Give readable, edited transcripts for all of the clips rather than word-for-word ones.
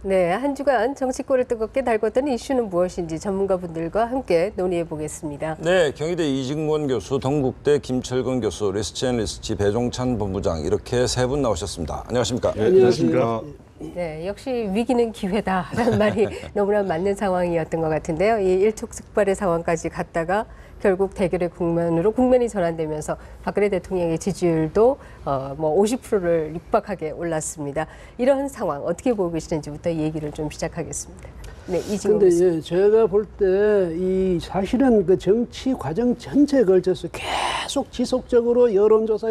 네, 한 주간 정치권을 뜨겁게 달궜던 이슈는 무엇인지 전문가분들과 함께 논의해 보겠습니다. 네, 경희대 이직원 교수, 동국대 김철근 교수, 리스치앤리스치 배종찬 본부장 이렇게 세 분 나오셨습니다. 안녕하십니까? 네, 안녕하십니까? 네, 역시 위기는 기회다라는 말이 너무나 맞는 상황이었던 것 같은데요. 이 일촉즉발의 상황까지 갔다가 결국 대결의 국면이 전환되면서 박근혜 대통령의 지지율도 50%를 육박하게 올랐습니다. 이런 상황 어떻게 보고 계시는지부터 얘기를 좀 시작하겠습니다. 네, 이진호 근데 교수. 제가 볼 때 이 사실은 그 정치 과정 전체에 걸쳐서 계속 지속적으로 여론조사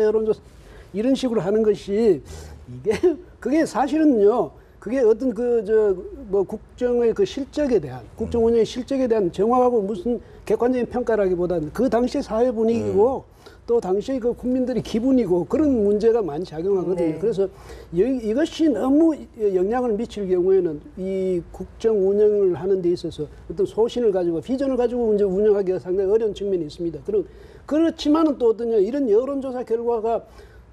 이런 식으로 하는 것이 그게 사실은요. 그게 어떤 국정의 그 실적에 대한 국정 운영의 실적에 대한 정확하고 무슨 객관적인 평가라기보다는 그 당시의 사회 분위기고 또 당시의 그 국민들의 기분이고 그런 문제가 많이 작용하거든요. 네. 그래서 이것이 너무 영향을 미칠 경우에는 이 국정 운영을 하는 데 있어서 어떤 소신을 가지고 비전을 가지고 이제 운영하기가 상당히 어려운 측면이 있습니다. 그렇지만은 또 어떠냐 이런 여론조사 결과가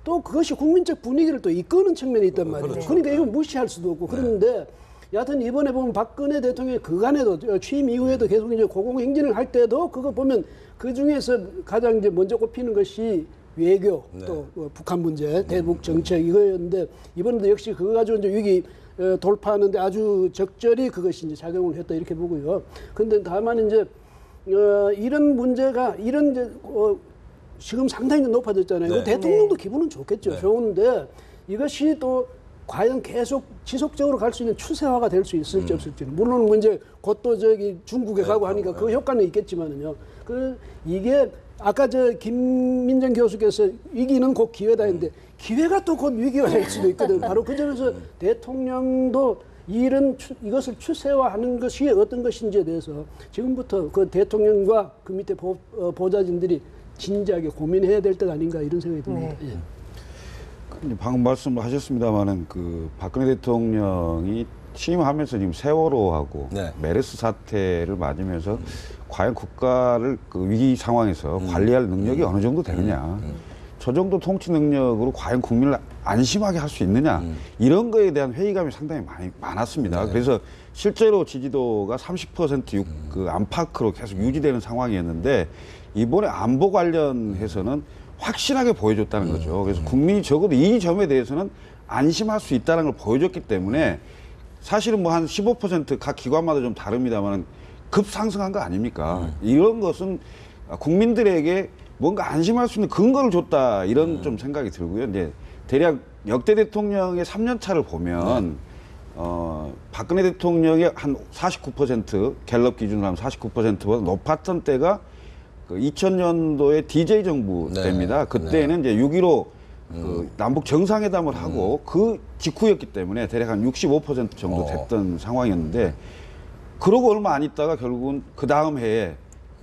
또 그것이 국민적 분위기를 또 이끄는 측면이 있단 말이에요. 그렇죠. 그러니까 이건 무시할 수도 없고 그런데 여하튼 이번에 보면 박근혜 대통령이 그간에도 취임 이후에도 계속 이제 고공행진을 할 때도 그거 보면 그 중에서 가장 이제 먼저 꼽히는 것이 외교 또 북한 문제, 대북 정책 이거였는데 이번에도 역시 그거 가지고 이제 위기 돌파하는데 아주 적절히 그것이 이제 작용을 했다 이렇게 보고요. 그런데 다만 이제 이런 문제가 이런 이제 지금 상당히 높아졌잖아요. 네. 대통령도 기분은 좋겠죠. 좋은데 이것이 또 과연 계속 지속적으로 갈 수 있는 추세화가 될 수 있을지 없을지는 물론 이제 곧 또 중국에 가고 하니까 그 효과는 있겠지만은요. 이게 아까 김민정 교수께서 위기는 곧 기회다 했는데 기회가 또 곧 위기가 될 수도 있거든. 바로 그 점에서 대통령도 이것을 추세화하는 것이 어떤 것인지에 대해서 지금부터 그 대통령과 그 밑에 보좌진들이 진지하게 고민해야 될 때 아닌가 이런 생각이 듭니다. 네. 방금 말씀하셨습니다마는 그 박근혜 대통령이 취임하면서 지금 세월호하고 메르스 사태를 맞으면서 과연 국가를 그 위기 상황에서 관리할 능력이 어느 정도 되느냐. 저 정도 통치 능력으로 과연 국민을 안심하게 할 수 있느냐. 이런 거에 대한 회의감이 상당히 많았습니다. 그래서 실제로 지지도가 30% 그 안팎으로 계속 유지되는 상황이었는데 이번에 안보 관련해서는 확실하게 보여줬다는 거죠. 그래서 국민이 적어도 이 점에 대해서는 안심할 수 있다는 걸 보여줬기 때문에 사실은 뭐 한 15% 기관마다 좀 다릅니다만 급상승한 거 아닙니까? 이런 것은 국민들에게 뭔가 안심할 수 있는 근거를 줬다 이런 좀 생각이 들고요. 이제 대략 역대 대통령의 3년 차를 보면 박근혜 대통령의 한 49% 갤럽 기준으로 하면 49%보다 높았던 때가 그 2000년도에 DJ 정부 때입니다. 그때는 이제 6.15 그 남북 정상회담을 하고 그 직후였기 때문에 대략 한 65% 정도 됐던 상황이었는데 그러고 얼마 안 있다가 결국은 그 다음 해에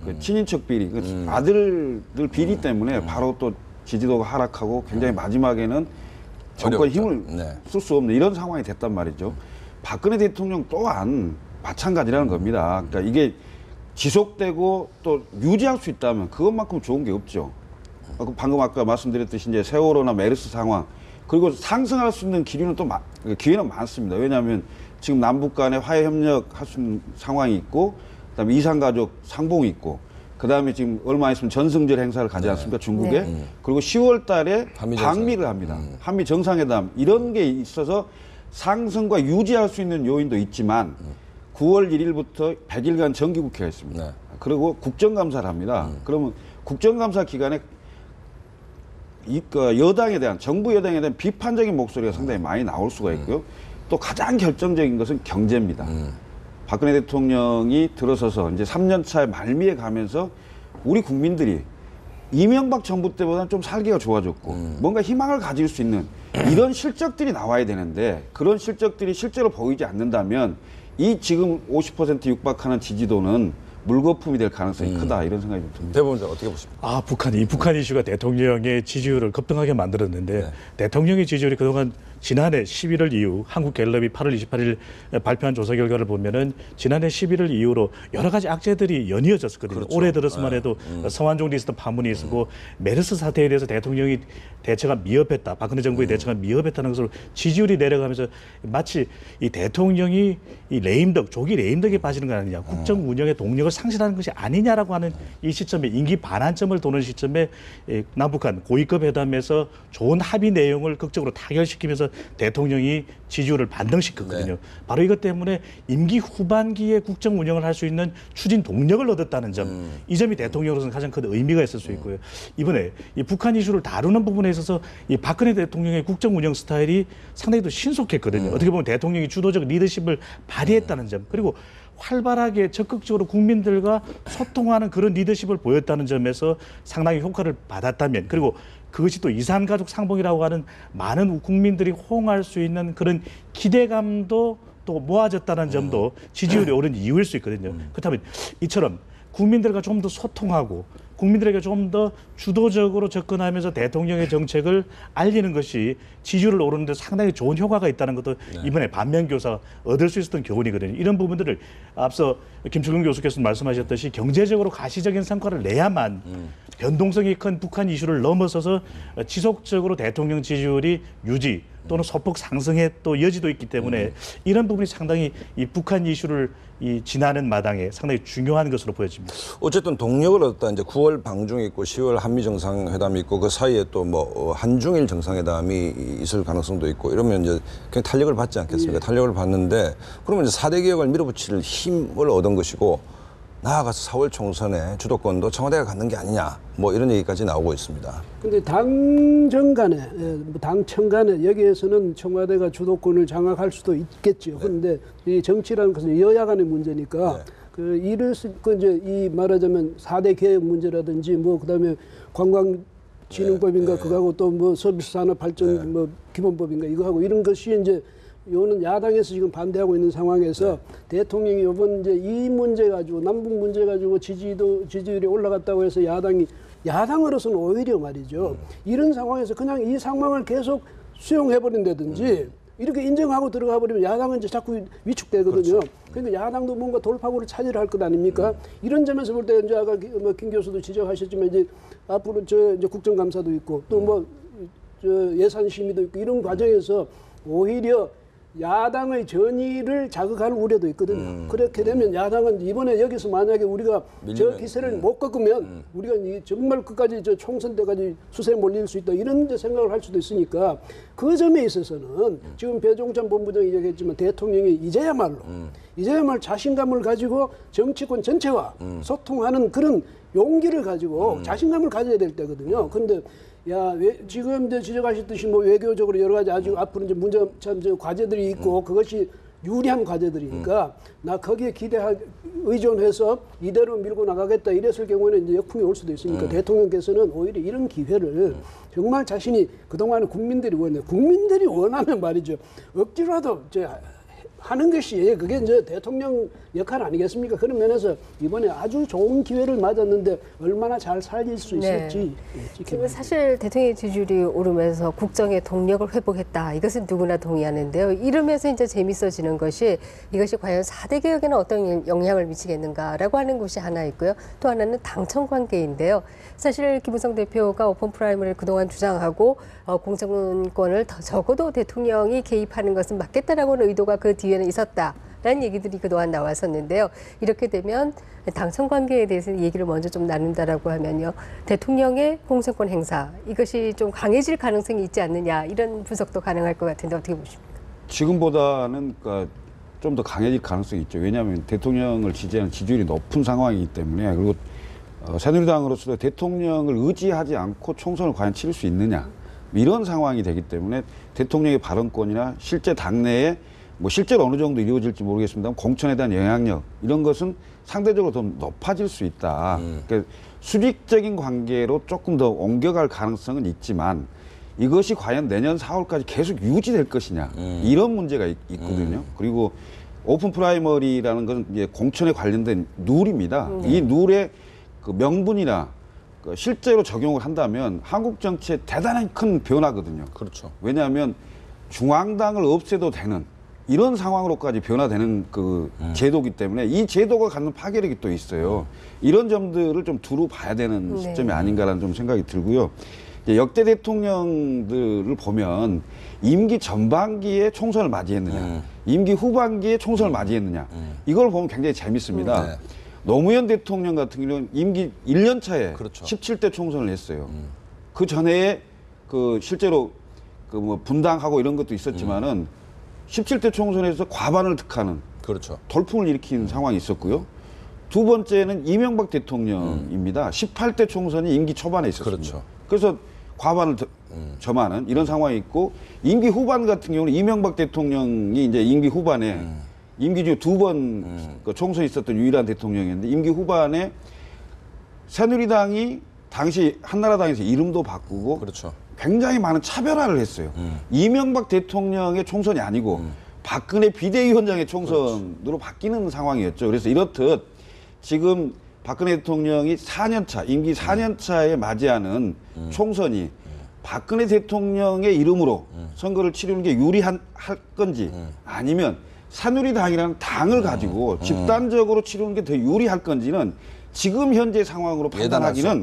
그 친인척 비리, 그 아들들 비리 때문에 바로 또 지지도가 하락하고 굉장히 마지막에는 정권 힘을 쓸 수 없는 이런 상황이 됐단 말이죠. 박근혜 대통령 또한 마찬가지라는 겁니다. 그러니까 이게 지속되고 또 유지할 수 있다면 그것만큼 좋은 게 없죠. 방금 아까 말씀드렸듯이 이제 세월호나 메르스 상황 그리고 상승할 수 있는 기류는 또 기회는 많습니다. 왜냐하면 지금 남북 간에 화해 협력할 수 있는 상황이 있고 그다음에 이산가족 상봉이 있고 그다음에 지금 얼마 있으면 전승절 행사를 가지 않습니까? 중국에. 그리고 10월 달에 방미를 합니다. 한미 정상회담 이런 게 있어서 상승과 유지할 수 있는 요인도 있지만 9월 1일부터 100일간 정기국회가 있습니다. 그리고 국정감사를 합니다. 그러면 국정감사 기간에 여당에 대한 정부 여당에 대한 비판적인 목소리가 상당히 많이 나올 수가 있고요. 또 가장 결정적인 것은 경제입니다. 박근혜 대통령이 들어서서 이제 3년 차의 말미에 가면서 우리 국민들이 이명박 정부 때보다는 좀 살기가 좋아졌고 뭔가 희망을 가질 수 있는 이런 실적들이 나와야 되는데 그런 실적들이 실제로 보이지 않는다면 이 지금 50% 육박하는 지지도는 물거품이 될 가능성이 크다 이런 생각이 좀 듭니다. 대법원장 어떻게 보십니까? 북한 이슈가 대통령의 지지율을 급등하게 만들었는데 대통령의 지지율이 그동안 지난해 11월 이후 한국갤럽이 8월 28일 발표한 조사 결과를 보면은 지난해 11월 이후로 여러 가지 악재들이 연이어졌었거든요. 그렇죠. 올해 들어서만 해도 성완종 리스트 파문이 있었고 메르스 사태에 대해서 대통령이 대처가 미흡했다. 박근혜 정부의 대처가 미흡했다는 것으로 지지율이 내려가면서 마치 이 대통령이 이 레임덕, 조기 레임덕에 빠지는 거 아니냐. 국정 운영의 동력을 상실하는 것이 아니냐라고 하는 이 시점에 임기 반환점을 도는 시점에 남북한 고위급 회담에서 좋은 합의 내용을 극적으로 타결시키면서 대통령이 지지율을 반등시켰거든요. 바로 이것 때문에 임기 후반기에 국정 운영을 할 수 있는 추진 동력을 얻었다는 점, 이 점이 대통령으로서는 가장 큰 의미가 있을 수 있고요. 이번에 이 북한 이슈를 다루는 부분에 있어서 이 박근혜 대통령의 국정 운영 스타일이 상당히 더 신속했거든요. 어떻게 보면 대통령이 주도적 리더십을 발휘했다는 점, 그리고 활발하게 적극적으로 국민들과 소통하는 그런 리더십을 보였다는 점에서 상당히 효과를 받았다면, 그리고 그것이 또 이산가족 상봉이라고 하는 많은 국민들이 호응할 수 있는 그런 기대감도 또 모아졌다는 점도 지지율이 오른 이유일 수 있거든요. 그렇다면 이처럼 국민들과 좀 더 소통하고 국민들에게 좀 더 주도적으로 접근하면서 대통령의 정책을 알리는 것이 지지율을 오르는 데 상당히 좋은 효과가 있다는 것도 이번에 반면교사 얻을 수 있었던 교훈이거든요. 이런 부분들을 앞서 김철근 교수께서 말씀하셨듯이 경제적으로 가시적인 성과를 내야만 변동성이 큰 북한 이슈를 넘어서서 지속적으로 대통령 지지율이 유지 또는 소폭 상승의 또 여지도 있기 때문에 이런 부분이 상당히 이 북한 이슈를 이 지나는 마당에 상당히 중요한 것으로 보여집니다. 어쨌든 동력을 얻었다. 이제 9월 방중이 있고 10월 한미 정상회담이 있고 그 사이에 또 뭐 한중일 정상회담이 있을 가능성도 있고 이러면 이제 그냥 탄력을 받지 않겠습니까? 탄력을 받는데 그러면 이제 4대 개혁을 밀어붙일 힘을 얻은 것이고 나아가서 4월 총선에 주도권도 청와대가 갖는 게 아니냐 뭐 이런 얘기까지 나오고 있습니다. 근데 당정 간에, 당청 간에 여기에서는 청와대가 주도권을 장악할 수도 있겠죠. 그런데 이 정치라는 것은 여야 간의 문제니까 그 이제 이 말하자면 4대 개혁 문제라든지 뭐 그다음에 관광진흥법인가 그거하고 또 뭐 서비스산업발전 뭐 기본법인가 이거하고 이런 것이 이제 요는 야당에서 지금 반대하고 있는 상황에서 대통령이 이번 이제 이 문제 가지고 남북 문제 가지고 지지율이 올라갔다고 해서 야당으로서는 오히려 말이죠. 이런 상황에서 그냥 이 상황을 계속 수용해버린다든지 이렇게 인정하고 들어가 버리면 야당은 이제 자꾸 위축되거든요. 그렇죠. 그러니까 야당도 뭔가 돌파구를 찾으려 할 것 아닙니까? 이런 점에서 볼 때 이제 아까 뭐 김 교수도 지적하셨지만 이제 앞으로 이제 국정감사도 있고 또 뭐 예산심의도 있고 이런 과정에서 오히려 야당의 전의를 자극하는 우려도 있거든요. 그렇게 되면 야당은 이번에 여기서 만약에 우리가 저 기세를 못 꺾으면 우리가 정말 끝까지 저 총선 때까지 수세에 몰릴 수 있다 이런 데 생각을 할 수도 있으니까 그 점에 있어서는 지금 배종찬 본부장이 얘기했지만 대통령이 이제야말로 자신감을 가지고 정치권 전체와 소통하는 그런 용기를 가지고 자신감을 가져야 될 때거든요. 그런데 지금 이제 지적하셨듯이 뭐 외교적으로 여러 가지 아주 앞으로 이제 문제 참 과제들이 있고 그것이 유리한 과제들이니까 나 거기에 의존해서 이대로 밀고 나가겠다 이랬을 경우에는 이제 역풍이 올 수도 있으니까 대통령께서는 오히려 이런 기회를 정말 자신이 그동안에 국민들이 원하면 말이죠. 억지로라도 하는 것이 그게 이제 대통령 역할 아니겠습니까? 그런 면에서 이번에 아주 좋은 기회를 맞았는데 얼마나 잘 살릴 수 있을지 지금 사실 대통령 지지율이 오르면서 국정의 동력을 회복했다. 이것은 누구나 동의하는데요. 이러면서 이제 재밌어지는 것이 이것이 과연 4대 개혁에는 어떤 영향을 미치겠는가라고 하는 것이 하나 있고요. 또 하나는 당청 관계인데요. 사실 김무성 대표가 오픈 프라이머리를 그동안 주장하고 공천권을 적어도 대통령이 개입하는 것은 맞겠다라고 하는 의도가 그 뒤에는 있었다라는 얘기들이 그동안 나왔었는데요. 이렇게 되면 당청 관계에 대해서 얘기를 먼저 좀 나눈다라고 하면요. 대통령의 공천권 행사 이것이 좀 강해질 가능성이 있지 않느냐 이런 분석도 가능할 것 같은데 어떻게 보십니까? 지금보다는 그러니까 좀 더 강해질 가능성이 있죠. 왜냐하면 대통령을 지지하는 지지율이 높은 상황이기 때문에 그리고 새누리당으로서 대통령을 의지하지 않고 총선을 과연 치를 수 있느냐 이런 상황이 되기 때문에 대통령의 발언권이나 실제 당내에 뭐 실제로 어느 정도 이루어질지 모르겠습니다만 공천에 대한 영향력 이런 것은 상대적으로 더 높아질 수 있다. 그러니까 수직적인 관계로 조금 더 옮겨갈 가능성은 있지만 이것이 과연 내년 4월까지 계속 유지될 것이냐 이런 문제가 있거든요. 그리고 오픈 프라이머리라는 것은 이제 공천에 관련된 룰입니다. 이 룰의 그 명분이나 그 실제로 적용을 한다면 한국 정치에 대단히 큰 변화거든요. 그렇죠. 왜냐하면 중앙당을 없애도 되는 이런 상황으로까지 변화되는 그 제도이기 때문에 이 제도가 갖는 파괴력이 또 있어요. 이런 점들을 좀 두루 봐야 되는 네. 시점이 아닌가라는 좀 생각이 들고요. 이제 역대 대통령들을 보면 임기 전반기에 총선을 맞이했느냐, 임기 후반기에 총선을 맞이했느냐, 이걸 보면 굉장히 재밌습니다. 네. 노무현 대통령 같은 경우는 임기 1년 차에 그렇죠. 17대 총선을 했어요. 그 전에 그 실제로 그 뭐 분당하고 이런 것도 있었지만은 17대 총선에서 과반을 득하는 그렇죠. 돌풍을 일으킨 상황이 있었고요. 두 번째는 이명박 대통령입니다. 18대 총선이 임기 초반에 있었습니다. 그렇죠. 그래서 과반을 점하는 이런 상황이 있고 임기 후반 같은 경우는 이명박 대통령이 이제 임기 후반에 임기 중에 두 번 그 총선이 있었던 유일한 대통령이었는데 임기 후반에 새누리당이 당시 한나라당에서 이름도 바꾸고 그렇죠. 굉장히 많은 차별화를 했어요. 이명박 대통령의 총선이 아니고 박근혜 비대위원장의 총선으로 바뀌는 상황이었죠. 그래서 이렇듯 지금 박근혜 대통령이 4년차, 임기 4년차에 맞이하는 총선이 박근혜 대통령의 이름으로 선거를 치르는 게 유리할 건지 아니면 새누리당이라는 당을 가지고 집단적으로 치르는 게 더 유리할 건지는 지금 현재 상황으로 판단하기는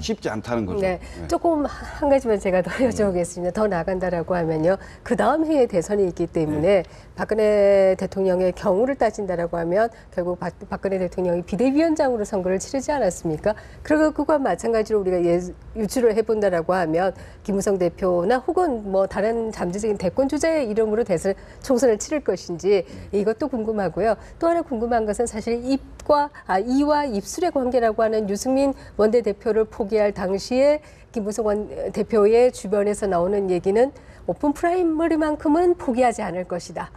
쉽지 않다는 거죠. 네, 조금 한 가지만 제가 더 여쭤보겠습니다. 더 나간다라고 하면요. 그 다음 해에 대선이 있기 때문에 박근혜 대통령의 경우를 따진다라고 하면 결국 박근혜 대통령이 비대위원장으로 선거를 치르지 않았습니까? 그리고 그거와 마찬가지로 우리가 유추를 해본다라고 하면 김무성 대표나 혹은 뭐 다른 잠재적인 대권 주자의 이름으로 총선을 치를 것인지 이것도 궁금하고요. 또 하나 궁금한 것은 사실 이와 입술의 관계라고 하는 유승민 원내대표를 포기할 당시에 김무성 대표의 주변에서 나오는 얘기는 오픈 프라이머리만큼은 포기하지 않을 것이다.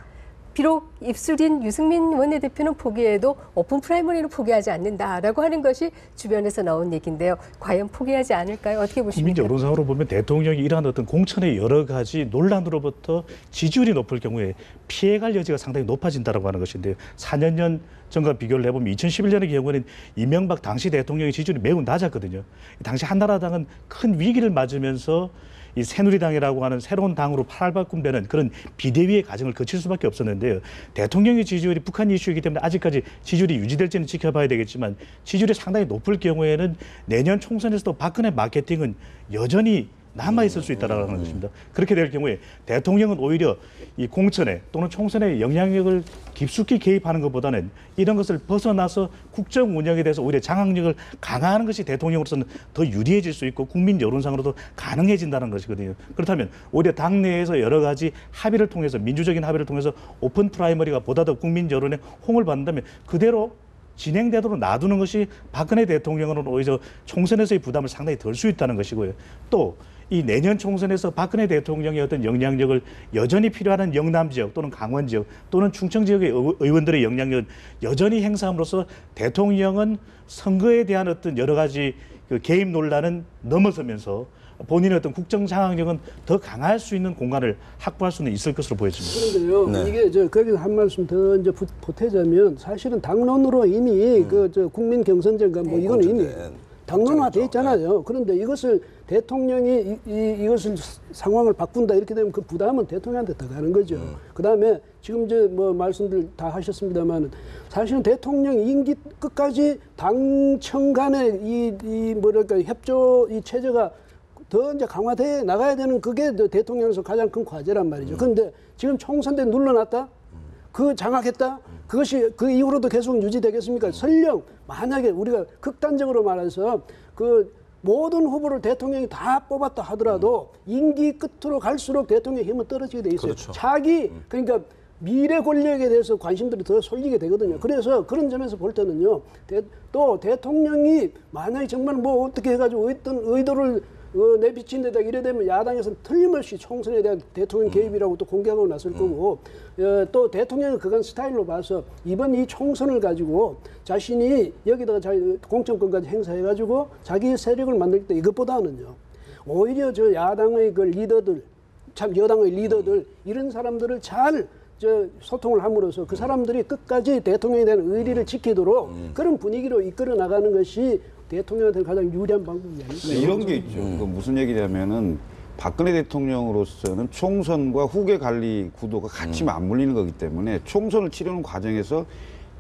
비록 입술인 유승민 원내대표는 포기해도 오픈 프라이머리는 포기하지 않는다라고 하는 것이 주변에서 나온 얘기인데요. 과연 포기하지 않을까요? 어떻게 보십니까? 국민 여론상으로 보면 대통령이 이러한 어떤 공천의 여러 가지 논란으로부터 지지율이 높을 경우에 피해갈 여지가 상당히 높아진다고 하는 것인데요. 4년 전과 비교를 해보면 2011년의 경우에는 이명박 당시 대통령의 지지율이 매우 낮았거든요. 당시 한나라당은 큰 위기를 맞으면서 이 새누리당이라고 하는 새로운 당으로 팔바꿈되는 그런 비대위의 과정을 거칠 수밖에 없었는데요. 대통령의 지지율이 북한 이슈이기 때문에 아직까지 지지율이 유지될지는 지켜봐야 되겠지만 지지율이 상당히 높을 경우에는 내년 총선에서도 박근혜 마케팅은 여전히 남아있을 수 있다는 것입니다. 그렇게 될 경우에 대통령은 오히려 이 공천에 또는 총선에 영향력을 깊숙이 개입하는 것보다는 이런 것을 벗어나서 국정 운영에 대해서 오히려 장악력을 강화하는 것이 대통령으로서는 더 유리해질 수 있고 국민 여론상으로도 가능해진다는 것이거든요. 그렇다면 오히려 당내에서 여러 가지 합의를 통해서 민주적인 합의를 통해서 오픈 프라이머리가 보다 더 국민 여론의 호응을 받는다면 그대로 진행되도록 놔두는 것이 박근혜 대통령은 오히려 총선에서의 부담을 상당히 덜 수 있다는 것이고요. 또 이 내년 총선에서 박근혜 대통령의 어떤 영향력을 여전히 필요한 영남 지역 또는 강원 지역 또는 충청 지역의 의원들의 영향력을 여전히 행사함으로써 대통령은 선거에 대한 어떤 여러 가지 그 개입 논란은 넘어서면서 본인의 어떤 국정 장악력은 더 강할 수 있는 공간을 확보할 수는 있을 것으로 보여집니다. 그런데요, 이게 거기서 한 말씀 더 이제 보태자면 사실은 당론으로 이미 국민 경선제가 뭐 이건 이미 당론화돼 있잖아요. 그런데 이것을 대통령이 이것을 상황을 바꾼다 이렇게 되면 그 부담은 대통령한테 더 가는 거죠. 그다음에 지금 이제 뭐 말씀들 다 하셨습니다만 사실은 대통령 임기 끝까지 당청 간의 이 뭐랄까 협조 이 체제가 더 이제 강화돼 나가야 되는 그게 대통령에서 가장 큰 과제란 말이죠. 그런데 지금 총선 때 눌러놨다? 그 장악했다? 그것이 그 이후로도 계속 유지되겠습니까? 설령 만약에 우리가 극단적으로 말해서 그 모든 후보를 대통령이 다 뽑았다 하더라도 임기 끝으로 갈수록 대통령의 힘은 떨어지게 돼 있어요. 그렇죠. 그러니까 미래 권력에 대해서 관심들이 더 쏠리게 되거든요. 그래서 그런 점에서 볼 때는요. 또 대통령이 만약에 정말 뭐 어떻게 해가지고 어떤 의도를 내비친 데다 이래 되면 야당에서는 틀림없이 총선에 대한 대통령 개입이라고 또 공개하고 나설 거고 또 대통령은 그건 스타일로 봐서 이번 이 총선을 가지고 자신이 여기다가 자기 공천권까지 행사해가지고 자기 세력을 만들 때 이것보다는요 오히려 저 야당의 그 리더들 참 여당의 리더들 이런 사람들을 잘 소통을 함으로써 그 사람들이 끝까지 대통령에 대한 의리를 지키도록 그런 분위기로 이끌어 나가는 것이 대통령한테 가장 유리한 방법이 아닐까. 이런 게 있죠. 그 무슨 얘기냐면은 박근혜 대통령으로서는 총선과 후계 관리 구도가 같이 맞물리는 거기 때문에 총선을 치르는 과정에서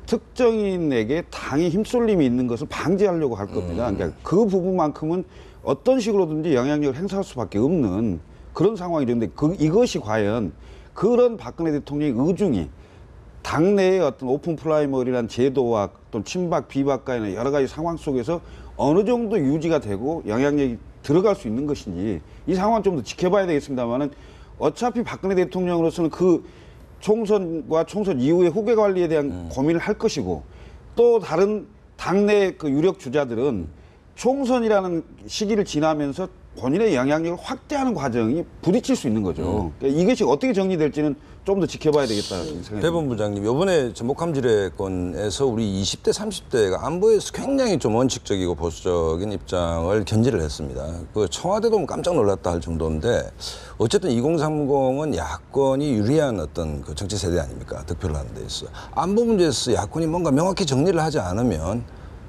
특정인에게 당의 힘쏠림이 있는 것을 방지하려고 할 겁니다. 그러니까 그 부분만큼은 어떤 식으로든지 영향력을 행사할 수밖에 없는 그런 상황이 되는데 이것이 과연 그런 박근혜 대통령의 의중이 당내의 어떤 오픈 프라이머리란 제도와 또 친박, 비박과의 여러 가지 상황 속에서 어느 정도 유지가 되고 영향력이 들어갈 수 있는 것인지 이 상황을 좀 더 지켜봐야 되겠습니다만은 어차피 박근혜 대통령으로서는 그 총선과 총선 이후의 후계 관리에 대한 고민을 할 것이고 또 다른 당내 그 유력 주자들은 총선이라는 시기를 지나면서 본인의 영향력을 확대하는 과정이 부딪힐 수 있는 거죠. 그러니까 이것이 어떻게 정리될지는 좀 더 지켜봐야 되겠다 생각합니다. 배 본부장님, 이번에 목함 지뢰건에서 우리 20대, 30대가 안보에서 굉장히 좀 원칙적이고 보수적인 입장을 견지를 했습니다. 그 청와대도 깜짝 놀랐다 할 정도인데 어쨌든 2030은 야권이 유리한 어떤 그 정치 세대 아닙니까? 득표를 하는 데 있어. 안보 문제에서 야권이 뭔가 명확히 정리를 하지 않으면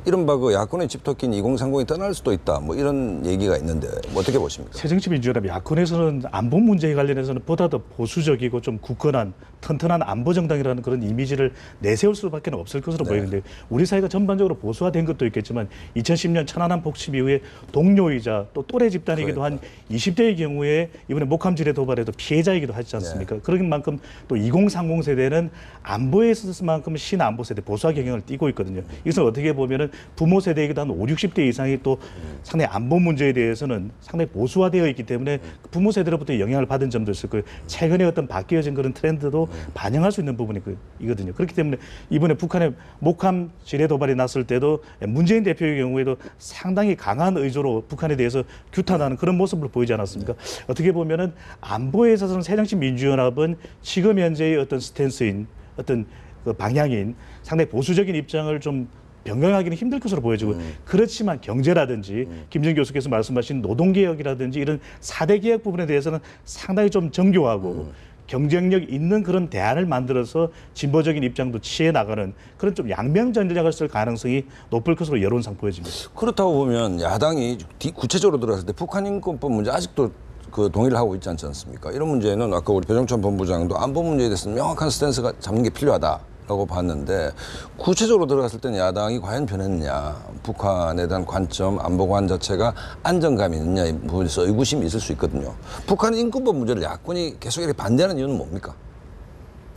이른바 그 야권의 집토끼인 2030이 떠날 수도 있다. 뭐 이런 얘기가 있는데 뭐 어떻게 보십니까? 새정치민주연합 야권에서는 안보 문제에 관련해서는 보다 더 보수적이고 좀 굳건한 튼튼한 안보 정당이라는 그런 이미지를 내세울 수밖에 없을 것으로 보이는데 우리 사회가 전반적으로 보수화된 것도 있겠지만 2010년 천안함 폭침 이후에 동료이자 또 또래 집단이기도 한 20대의 경우에 이번에 목함 지뢰 도발에도 피해자이기도 하지 않습니까? 그런 만큼 또 2030 세대는 안보에 있어서만큼 신안보 세대 보수화 경향을 띠고 있거든요. 이것은 어떻게 보면은 부모 세대이기도 한 50, 60대 이상이 또 상당히 안보 문제에 대해서는 상당히 보수화되어 있기 때문에 부모 세대로부터 영향을 받은 점도 있을 거예요. 최근에 어떤 바뀌어진 그런 트렌드도 반영할 수 있는 부분이거든요. 그렇기 때문에 이번에 북한의 목함 지뢰 도발이 났을 때도 문재인 대표의 경우에도 상당히 강한 의조로 북한에 대해서 규탄하는 그런 모습을 보이지 않았습니까? 어떻게 보면은 안보에 있어서는 새정치민주연합은 지금 현재의 어떤 스탠스인 어떤 그 방향인 상당히 보수적인 입장을 좀 변경하기는 힘들 것으로 보여지고 그렇지만 경제라든지 김정 교수께서 말씀하신 노동개혁이라든지 이런 4대 개혁 부분에 대해서는 상당히 좀 정교하고 경쟁력 있는 그런 대안을 만들어서 진보적인 입장도 취해 나가는 그런 좀 양면 전략을 쓸 가능성이 높을 것으로 여론상 보여집니다. 그렇다고 보면 야당이 구체적으로 들어갔을 때 북한 인권법 문제 아직도 그 동의를 하고 있지 않습니까? 이런 문제는 아까 우리 배종찬 본부장도 안보 문제에 대해서는 명확한 스탠스가 잡는 게 필요하다라고 봤는데 구체적으로 들어갔을 때는 야당이 과연 변했느냐, 북한에 대한 관점, 안보관 자체가 안정감이 있느냐 이 부분에서 의구심이 있을 수 있거든요. 북한 인권법 문제를 야권이 계속 이렇게 반대하는 이유는 뭡니까?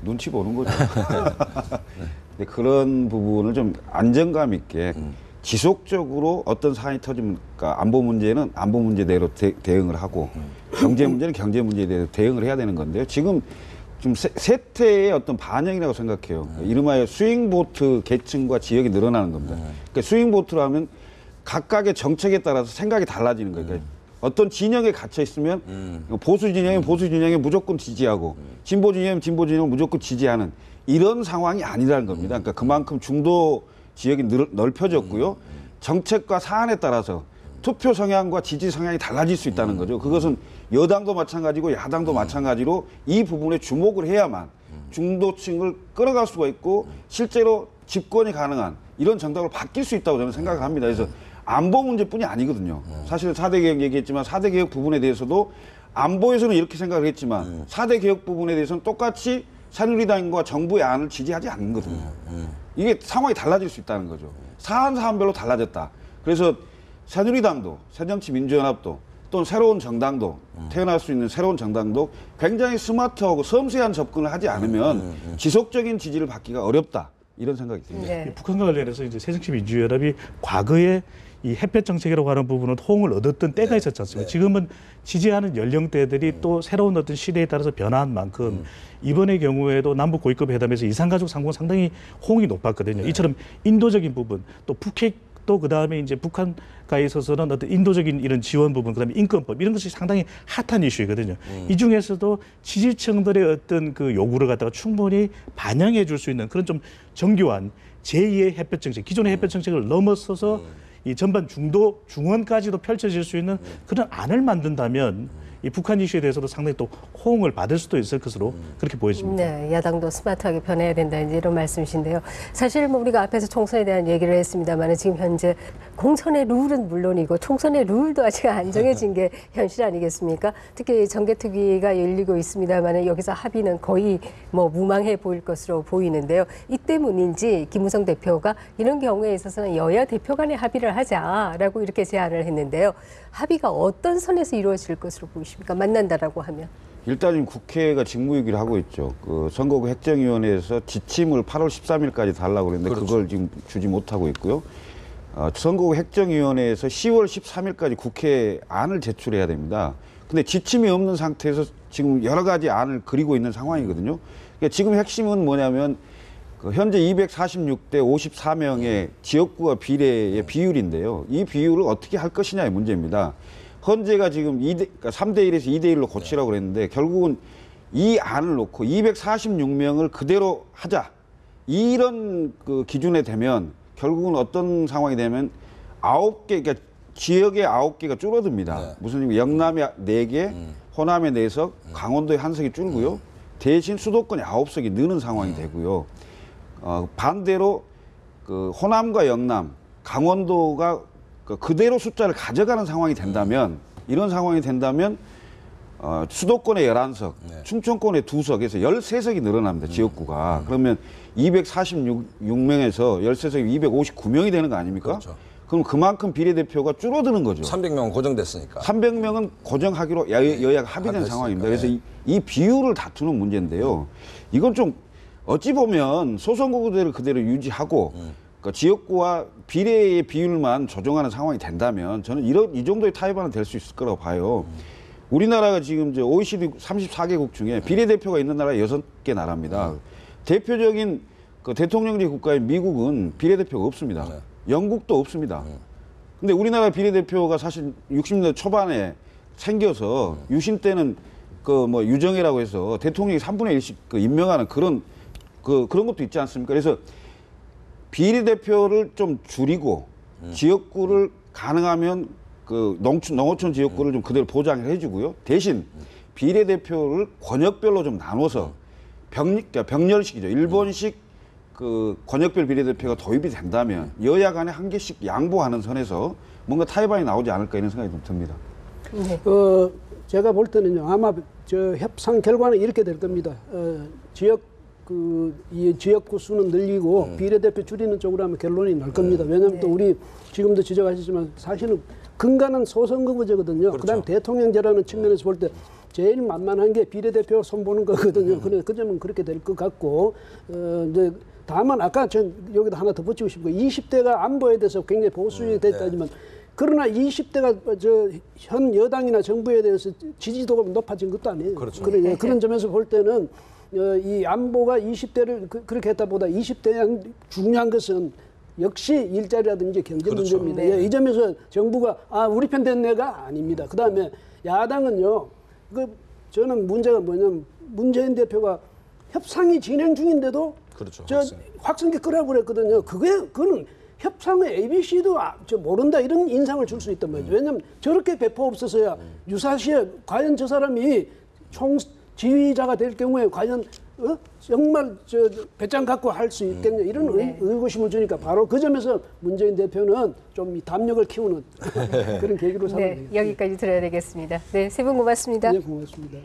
눈치 보는 거죠. 근데 그런 부분을 좀 안정감 있게 지속적으로 어떤 사안이 터지면 안보 문제는 안보 문제대로 대응을 하고 경제 문제는 경제 문제에 대해서 대응을 해야 되는 건데요. 지금 좀 세태의 어떤 반영이라고 생각해요. 이름하여 스윙보트 계층과 지역이 늘어나는 겁니다. 그러니까 스윙보트로 하면 각각의 정책에 따라서 생각이 달라지는 거예요. 그러니까 어떤 진영에 갇혀 있으면 보수 진영은 보수 진영에 무조건 지지하고 진보 진영은 진보 진영을 무조건 지지하는 이런 상황이 아니라는 겁니다. 그러니까 그만큼 중도 지역이 넓혀졌고요. 정책과 사안에 따라서 투표 성향과 지지 성향이 달라질 수 있다는 거죠. 그것은 여당도 마찬가지고 야당도 마찬가지로 이 부분에 주목을 해야만 중도층을 끌어갈 수가 있고 실제로 집권이 가능한 이런 정당으로 바뀔 수 있다고 저는 생각을 합니다. 그래서 안보 문제뿐이 아니거든요. 사실은 4대 개혁 얘기했지만 4대 개혁 부분에 대해서도 안보에서는 이렇게 생각을 했지만 4대 개혁 부분에 대해서는 똑같이 새누리당과 정부의 안을 지지하지 않는 거거든요. 이게 상황이 달라질 수 있다는 거죠. 사안별로 달라졌다. 그래서 새누리당도 새정치민주연합도 또는 새로운 정당도 태어날 수 있는 새로운 정당도 굉장히 스마트하고 섬세한 접근을 하지 않으면 지속적인 지지를 받기가 어렵다. 이런 생각이 듭니다. 네. 북한과 관련해서 이제 새정치민주연합이 과거에 이 햇볕 정책이라고 하는 부분은 호응을 얻었던 때가 있었지 않습니까? 지금은 지지하는 연령대들이 또 새로운 어떤 시대에 따라서 변화한 만큼 이번의 경우에도 남북 고위급 회담에서 이산가족 상봉 상당히 호응이 높았거든요. 이처럼 인도적인 부분 또 북핵도 그다음에 이제 북한가에 있어서는 어떤 인도적인 이런 지원 부분 그다음에 인권법 이런 것이 상당히 핫한 이슈이거든요. 이 중에서도 지지층들의 어떤 그 요구를 갖다가 충분히 반영해 줄 수 있는 그런 좀 정교한 제2의 햇볕 정책, 기존의 햇볕 정책을 넘어서서 이 전반 중도 중원까지도 펼쳐질 수 있는 그런 안을 만든다면 이 북한 이슈에 대해서도 상당히 또 호응을 받을 수도 있을 것으로 그렇게 보여집니다. 네, 야당도 스마트하게 변해야 된다 이제 이런 말씀이신데요. 사실 뭐 우리가 앞에서 총선에 대한 얘기를 했습니다만 지금 현재 공천의 룰은 물론이고 총선의 룰도 아직 안 정해진 게 현실 아니겠습니까? 특히 정개특위가 열리고 있습니다만 여기서 합의는 거의 뭐 무망해 보일 것으로 보이는데요. 이 때문인지 김무성 대표가 이런 경우에 있어서는 여야 대표 간의 합의를 하자라고 이렇게 제안을 했는데요. 합의가 어떤 선에서 이루어질 것으로 보이십니까? 만난다라고 하면. 일단 지금 국회가 직무유기를 하고 있죠. 그 선거구 획정위원회에서 지침을 8월 13일까지 달라고 그랬는데 그걸 지금 주지 못하고 있고요. 선거구 획정위원회에서 10월 13일까지 국회에 안을 제출해야 됩니다. 근데 지침이 없는 상태에서 지금 여러 가지 안을 그리고 있는 상황이거든요. 그러니까 지금 핵심은 뭐냐면 그 현재 246대 54명의 지역구와 비례의 비율인데요. 이 비율을 어떻게 할 것이냐의 문제입니다. 헌재가 지금 그러니까 3대 1에서 2대 1로 고치라고 그랬는데 결국은 이 안을 놓고 246명을 그대로 하자. 이런 그 기준에 되면 결국은 어떤 상황이 되면 9개, 그러니까 지역에 9개가 줄어듭니다. 네. 무슨 영남에 4개, 호남에 4석, 강원도에 1석이 줄고요. 대신 수도권에 9석이 느는 상황이 되고요. 반대로 그 호남과 영남, 강원도가 그대로 숫자를 가져가는 상황이 된다면 이런 상황이 된다면 수도권에 11석, 충청권에 2석에서 13석이 늘어납니다. 지역구가. 그러면 246명에서 13석이 259명이 되는 거 아닙니까? 그렇죠. 그럼 그만큼 비례대표가 줄어드는 거죠. 300명은 고정됐으니까. 300명은 고정하기로 여야가 합의된 상황입니다. 그래서 이 비율을 다투는 문제인데요. 이건 좀 어찌 보면 소선거구제를 그대로 유지하고 그러니까 지역구와 비례의 비율만 조정하는 상황이 된다면 저는 이 정도의 타협안은 될 수 있을 거라고 봐요. 우리나라가 지금 이제 OECD 34개국 중에 비례대표가 있는 나라가 6개 나라입니다. 대표적인 그 대통령제 국가인 미국은 비례대표가 없습니다. 영국도 없습니다. 근데 우리나라 비례대표가 사실 60년대 초반에 생겨서 유신 때는 그 뭐 유정회라고 해서 대통령이 3분의 1씩 그 임명하는 그런 것도 있지 않습니까? 그래서 비례대표를 좀 줄이고 지역구를 가능하면 그 농어촌 지역구를 좀 그대로 보장을 해주고요. 대신 비례대표를 권역별로 좀 나눠서 그러니까 병렬식이죠. 일본식 그 권역별 비례대표가 도입이 된다면 여야 간에 한 개씩 양보하는 선에서 뭔가 타협안이 나오지 않을까 이런 생각이 좀 듭니다. 네. 제가 볼 때는요, 아마 저 협상 결과는 이렇게 될 겁니다. 이 지역구 수는 늘리고 비례대표 줄이는 쪽으로 하면 결론이 날 겁니다. 왜냐하면 또 우리 지금도 지적하셨지만 사실은 근간은 소선거구제거든요. 그렇죠. 그다음 대통령제라는 측면에서 볼 때 제일 만만한 게 비례대표 손보는 거거든요. 그래서 그 점은 그렇게 될 것 같고 이제 다만 아까 전 여기다 하나 더 붙이고 싶은 거 20대가 안보에 대해서 굉장히 보수됐다지만 그러나 20대가 현 여당이나 정부에 대해서 지지도가 높아진 것도 아니에요. 그렇죠. 그런 점에서 볼 때는 이 안보가 20대를 그렇게 했다보다 20대에 중요한 것은 역시 일자리라든지 경제 그렇죠. 문제입니다. 네. 이 점에서 정부가 우리 편 된 애가 아닙니다. 그다음에 야당은요. 저는 문제가 뭐냐면 문재인 대표가 협상이 진행 중인데도 그렇죠. 확성기 끄라고 그랬거든요. 그거는 협상의 ABC도 모른다 이런 인상을 줄 수 있단 말이죠. 왜냐하면 저렇게 배포 없어서야 유사시에 과연 저 사람이 지휘자가 될 경우에 과연 정말 배짱 갖고 할 수 있겠냐 이런 의구심을 주니까 바로 그 점에서 문재인 대표는 좀 이 담력을 키우는 그런 계기로 삼아야 되겠습니다. 여기까지 들어야 되겠습니다. 네, 세 분 고맙습니다. 네, 고맙습니다.